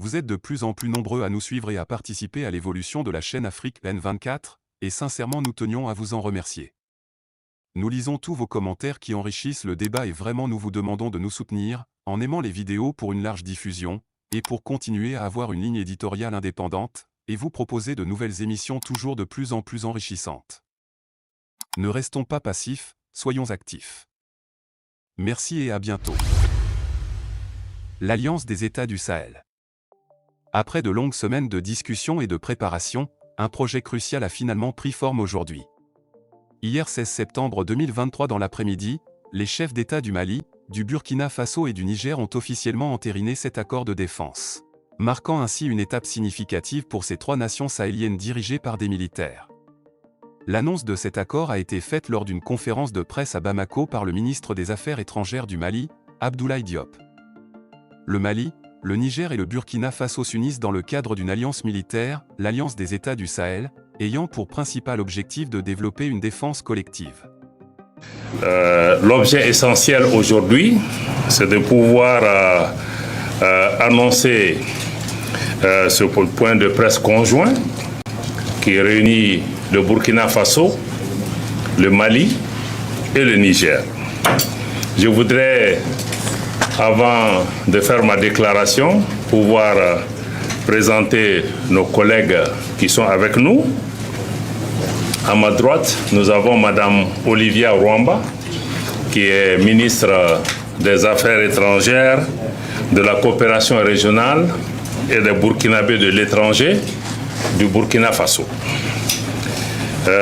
Vous êtes de plus en plus nombreux à nous suivre et à participer à l'évolution de la chaîne Afrique N24, et sincèrement nous tenions à vous en remercier. Nous lisons tous vos commentaires qui enrichissent le débat et vraiment nous vous demandons de nous soutenir, en aimant les vidéos pour une large diffusion, et pour continuer à avoir une ligne éditoriale indépendante, et vous proposer de nouvelles émissions toujours de plus en plus enrichissantes. Ne restons pas passifs, soyons actifs. Merci et à bientôt. L'Alliance des États du Sahel. Après de longues semaines de discussions et de préparation, un projet crucial a finalement pris forme aujourd'hui. Hier 16 septembre 2023 dans l'après-midi, les chefs d'État du Mali, du Burkina Faso et du Niger ont officiellement entériné cet accord de défense, marquant ainsi une étape significative pour ces trois nations sahéliennes dirigées par des militaires. L'annonce de cet accord a été faite lors d'une conférence de presse à Bamako par le ministre des Affaires étrangères du Mali, Abdoulaye Diop. Le Mali, le Niger et le Burkina Faso s'unissent dans le cadre d'une alliance militaire, l'Alliance des États du Sahel, ayant pour principal objectif de développer une défense collective. L'objet essentiel aujourd'hui, c'est de pouvoir annoncer ce point de presse conjoint qui réunit le Burkina Faso, le Mali et le Niger. Je voudrais, avant de faire ma déclaration, pouvoir présenter nos collègues qui sont avec nous. À ma droite, nous avons Madame Olivia Rwamba, qui est ministre des Affaires étrangères, de la coopération régionale et des Burkinabés de l'étranger du Burkina Faso.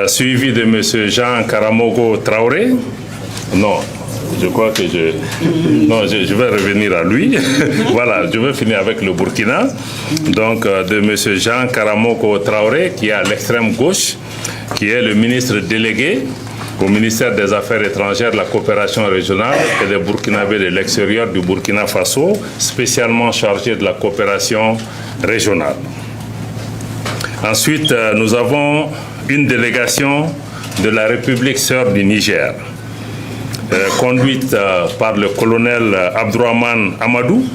Suivi de M. Jean Karamogo Traoré. Non, je crois que je vais revenir à lui. Voilà, je vais finir avec le Burkina. Donc, de M. Jean Karamogo Traoré, qui est à l'extrême gauche, qui est le ministre délégué au ministère des Affaires étrangères, de la coopération régionale et des Burkinabés de l'extérieur du Burkina Faso, spécialement chargé de la coopération régionale. Ensuite, nous avons une délégation de la République sœur du Niger, conduite par le colonel Abdourahmane Amadou,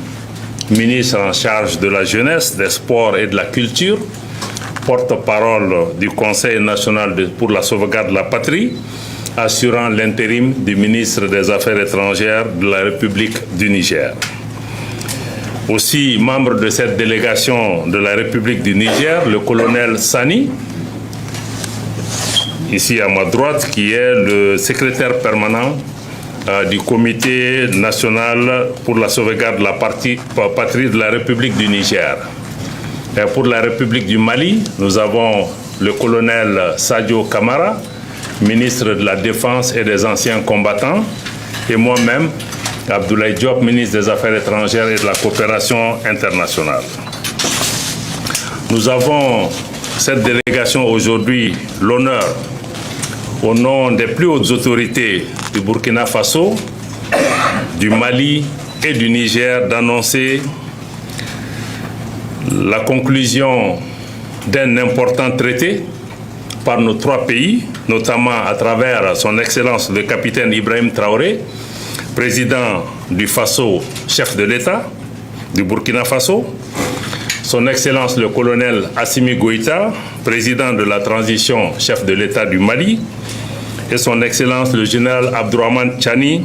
ministre en charge de la jeunesse, des sports et de la culture, porte-parole du Conseil national pour la sauvegarde de la patrie, assurant l'intérim du ministre des Affaires étrangères de la République du Niger. Aussi, membre de cette délégation de la République du Niger, le colonel Sani, ici à ma droite, qui est le secrétaire permanent du Comité national pour la sauvegarde de la patrie de la République du Niger. Et pour la République du Mali, nous avons le colonel Sadio Kamara, ministre de la Défense et des anciens combattants, et moi-même, Abdoulaye Diop, ministre des Affaires étrangères et de la coopération internationale. Nous avons cette délégation aujourd'hui l'honneur, au nom des plus hautes autorités du Burkina Faso, du Mali et du Niger, d'annoncer la conclusion d'un important traité par nos trois pays, notamment à travers son Excellence le capitaine Ibrahim Traoré, président du Faso, chef de l'État du Burkina Faso, son Excellence le colonel Assimi Goïta, président de la transition, chef de l'État du Mali, et son Excellence le général Abdourahmane Tchani,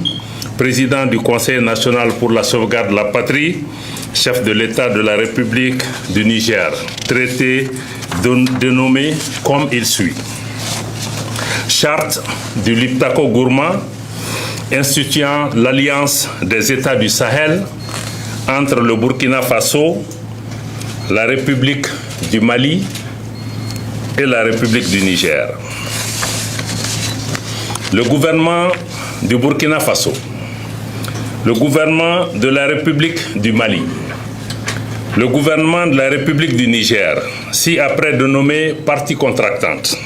président du Conseil national pour la sauvegarde de la patrie, chef de l'État de la République du Niger, traité dénommé comme il suit. Charte du Liptako Gourma instituant l'Alliance des États du Sahel entre le Burkina Faso, la République du Mali et la République du Niger. Le gouvernement du Burkina Faso, le gouvernement de la République du Mali, le gouvernement de la République du Niger, ci-après dénommés parties contractantes,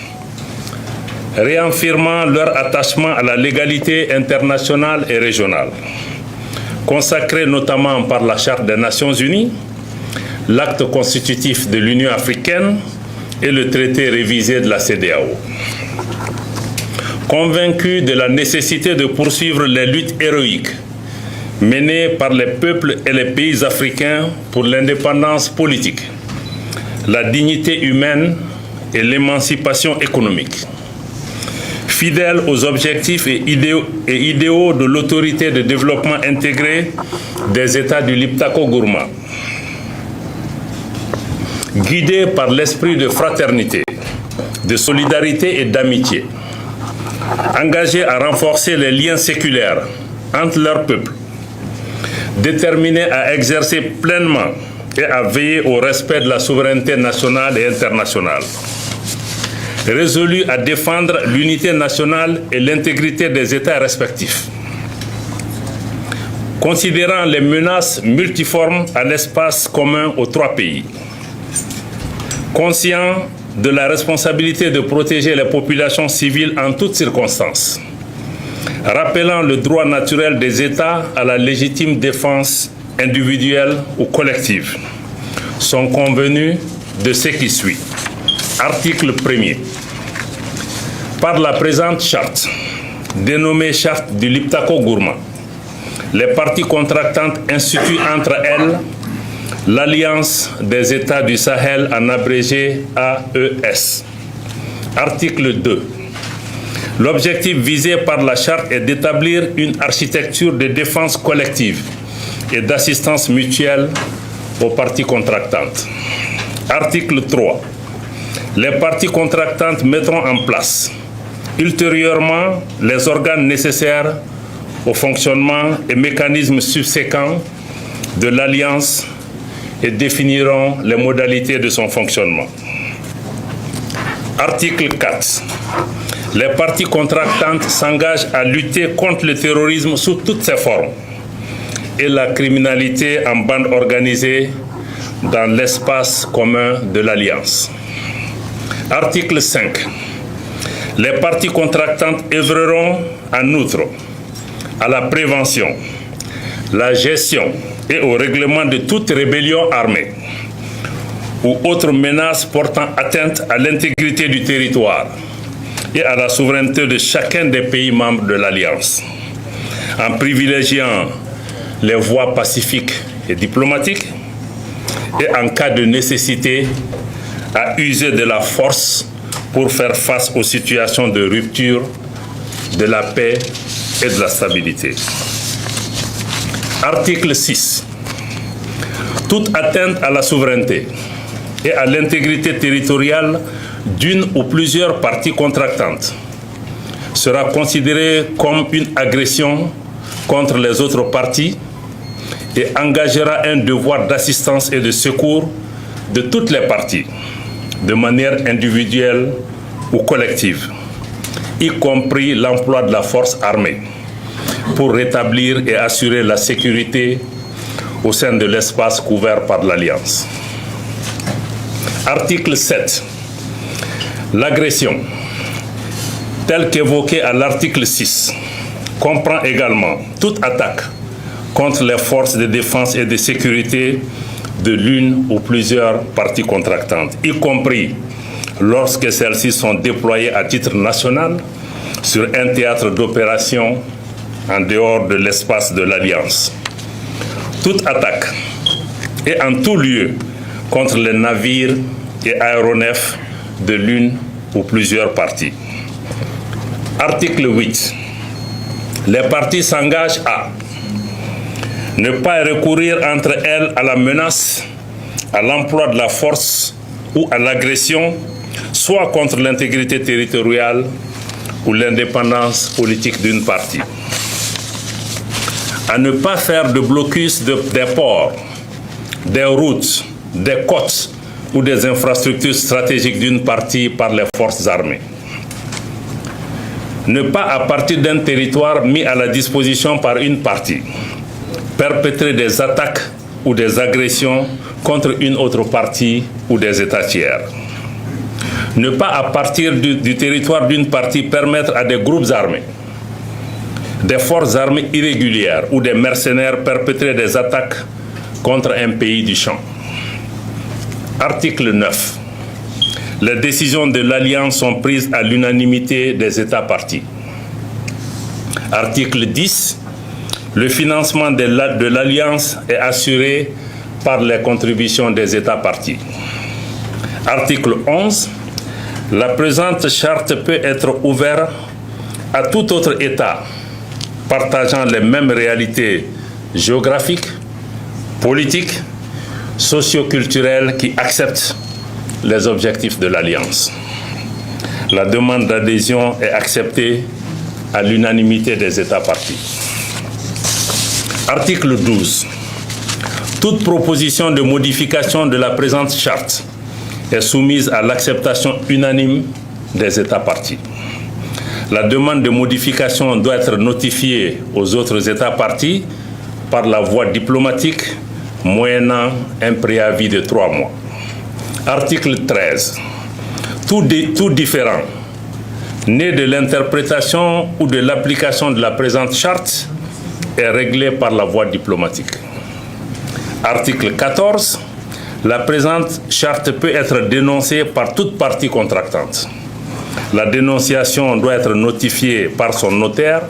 réaffirmant leur attachement à la légalité internationale et régionale, consacrée notamment par la Charte des Nations Unies, l'acte constitutif de l'Union africaine et le traité révisé de la CEDEAO. Convaincus de la nécessité de poursuivre les luttes héroïques menée par les peuples et les pays africains pour l'indépendance politique, la dignité humaine et l'émancipation économique. Fidèle aux objectifs et idéaux de l'autorité de développement intégré des États du Liptako-Gourma. Guidé par l'esprit de fraternité, de solidarité et d'amitié, engagé à renforcer les liens séculaires entre leurs peuples, déterminé à exercer pleinement et à veiller au respect de la souveraineté nationale et internationale, résolu à défendre l'unité nationale et l'intégrité des États respectifs, considérant les menaces multiformes à l'espace commun aux trois pays, conscient de la responsabilité de protéger les populations civiles en toutes circonstances, rappelant le droit naturel des États à la légitime défense individuelle ou collective, sont convenus de ce qui suit. Article 1er. Par la présente charte, dénommée Charte du Liptako-Gourma, les parties contractantes instituent entre elles l'Alliance des États du Sahel, en abrégé AES. Article 2. L'objectif visé par la charte est d'établir une architecture de défense collective et d'assistance mutuelle aux parties contractantes. Article 3. Les parties contractantes mettront en place ultérieurement les organes nécessaires au fonctionnement et mécanismes subséquents de l'Alliance et définiront les modalités de son fonctionnement. Article 4. Les parties contractantes s'engagent à lutter contre le terrorisme sous toutes ses formes et la criminalité en bande organisée dans l'espace commun de l'Alliance. Article 5. Les parties contractantes œuvreront en outre à la prévention, la gestion et au règlement de toute rébellion armée ou autre menace portant atteinte à l'intégrité du territoire et à la souveraineté de chacun des pays membres de l'Alliance, en privilégiant les voies pacifiques et diplomatiques et en cas de nécessité à user de la force pour faire face aux situations de rupture de la paix et de la stabilité. Article 6. Toute atteinte à la souveraineté et à l'intégrité territoriale d'une ou plusieurs parties contractantes sera considérée comme une agression contre les autres parties et engagera un devoir d'assistance et de secours de toutes les parties, de manière individuelle ou collective, y compris l'emploi de la force armée, pour rétablir et assurer la sécurité au sein de l'espace couvert par l'Alliance. Article 7. L'agression, telle qu'évoquée à l'article 6, comprend également toute attaque contre les forces de défense et de sécurité de l'une ou plusieurs parties contractantes, y compris lorsque celles-ci sont déployées à titre national sur un théâtre d'opération en dehors de l'espace de l'Alliance. Toute attaque et en tout lieu contre les navires et aéronefs de l'une ou plusieurs parties. Article 8. Les parties s'engagent à ne pas recourir entre elles à la menace, à l'emploi de la force ou à l'agression, soit contre l'intégrité territoriale ou l'indépendance politique d'une partie. À ne pas faire de blocus des ports, des routes, des côtes ou des infrastructures stratégiques d'une partie par les forces armées. Ne pas, à partir d'un territoire mis à la disposition par une partie, perpétrer des attaques ou des agressions contre une autre partie ou des États tiers. Ne pas, à partir du territoire d'une partie, permettre à des groupes armés, des forces armées irrégulières ou des mercenaires perpétrer des attaques contre un pays du champ. Article 9. Les décisions de l'Alliance sont prises à l'unanimité des États parties. Article 10. Le financement de l'Alliance est assuré par les contributions des États parties. Article 11. La présente charte peut être ouverte à tout autre État partageant les mêmes réalités géographiques, politiques, socio-culturelles qui acceptent les objectifs de l'Alliance. La demande d'adhésion est acceptée à l'unanimité des États parties. Article 12. Toute proposition de modification de la présente charte est soumise à l'acceptation unanime des États parties. La demande de modification doit être notifiée aux autres États parties par la voie diplomatique, moyennant un préavis de 3 mois. Article 13. Tout différend né de l'interprétation ou de l'application de la présente charte est réglé par la voie diplomatique. Article 14. La présente charte peut être dénoncée par toute partie contractante. La dénonciation doit être notifiée par son notaire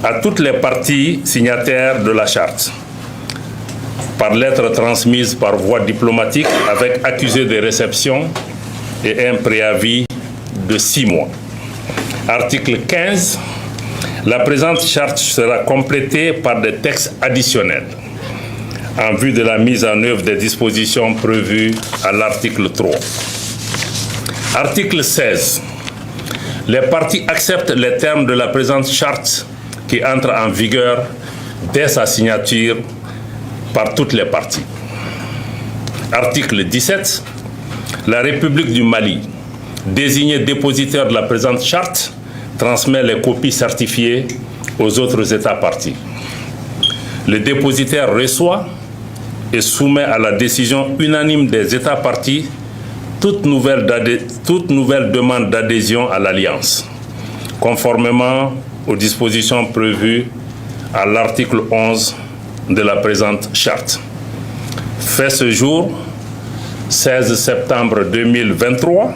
à toutes les parties signataires de la charte, par lettre transmise par voie diplomatique avec accusé de réception et un préavis de 6 mois. Article 15. La présente charte sera complétée par des textes additionnels en vue de la mise en œuvre des dispositions prévues à l'article 3. Article 16. Les parties acceptent les termes de la présente charte qui entre en vigueur dès sa signature par toutes les parties. Article 17. La République du Mali, désignée dépositaire de la présente charte, transmet les copies certifiées aux autres États parties. Le dépositaire reçoit et soumet à la décision unanime des États parties toute nouvelle demande d'adhésion à l'Alliance, conformément aux dispositions prévues à l'article 11 de la présente charte. Fait ce jour, 16 septembre 2023,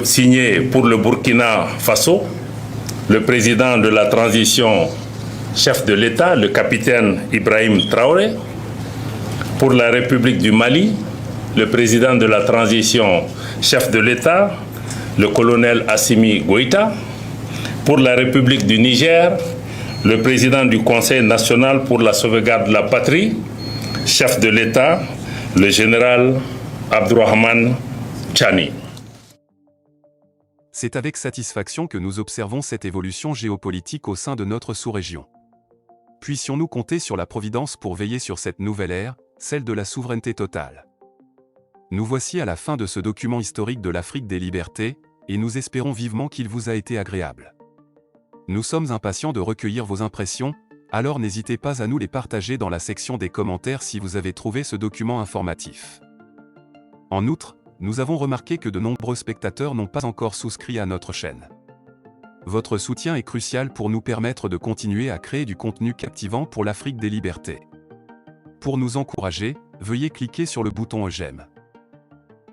signé pour le Burkina Faso, le président de la transition, chef de l'État, le capitaine Ibrahim Traoré. Pour la République du Mali, le président de la transition, chef de l'État, le colonel Assimi Goïta. Pour la République du Niger, le président du Conseil national pour la sauvegarde de la patrie, chef de l'État, le général Abdourahmane Tchani. C'est avec satisfaction que nous observons cette évolution géopolitique au sein de notre sous-région. Puissions-nous compter sur la Providence pour veiller sur cette nouvelle ère, celle de la souveraineté totale. Nous voici à la fin de ce document historique de l'Afrique des libertés, et nous espérons vivement qu'il vous a été agréable. Nous sommes impatients de recueillir vos impressions, alors n'hésitez pas à nous les partager dans la section des commentaires si vous avez trouvé ce document informatif. En outre, nous avons remarqué que de nombreux spectateurs n'ont pas encore souscrit à notre chaîne. Votre soutien est crucial pour nous permettre de continuer à créer du contenu captivant pour l'Afrique des libertés. Pour nous encourager, veuillez cliquer sur le bouton j'aime.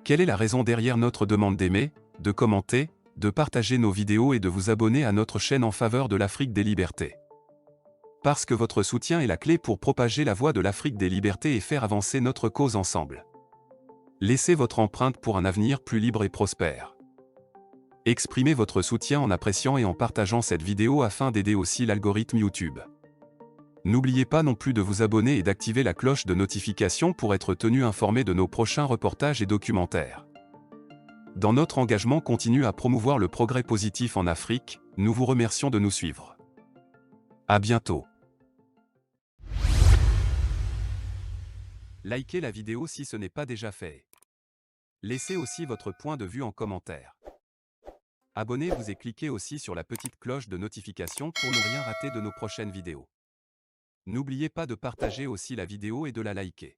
Quelle est la raison derrière notre demande d'aimer, de commenter, de partager nos vidéos et de vous abonner à notre chaîne en faveur de l'Afrique des libertés? Parce que votre soutien est la clé pour propager la voix de l'Afrique des libertés et faire avancer notre cause ensemble. Laissez votre empreinte pour un avenir plus libre et prospère. Exprimez votre soutien en appréciant et en partageant cette vidéo afin d'aider aussi l'algorithme YouTube. N'oubliez pas non plus de vous abonner et d'activer la cloche de notification pour être tenu informé de nos prochains reportages et documentaires. Dans notre engagement continu à promouvoir le progrès positif en Afrique, nous vous remercions de nous suivre. À bientôt. Likez la vidéo si ce n'est pas déjà fait. Laissez aussi votre point de vue en commentaire. Abonnez-vous et cliquez aussi sur la petite cloche de notification pour ne rien rater de nos prochaines vidéos. N'oubliez pas de partager aussi la vidéo et de la liker.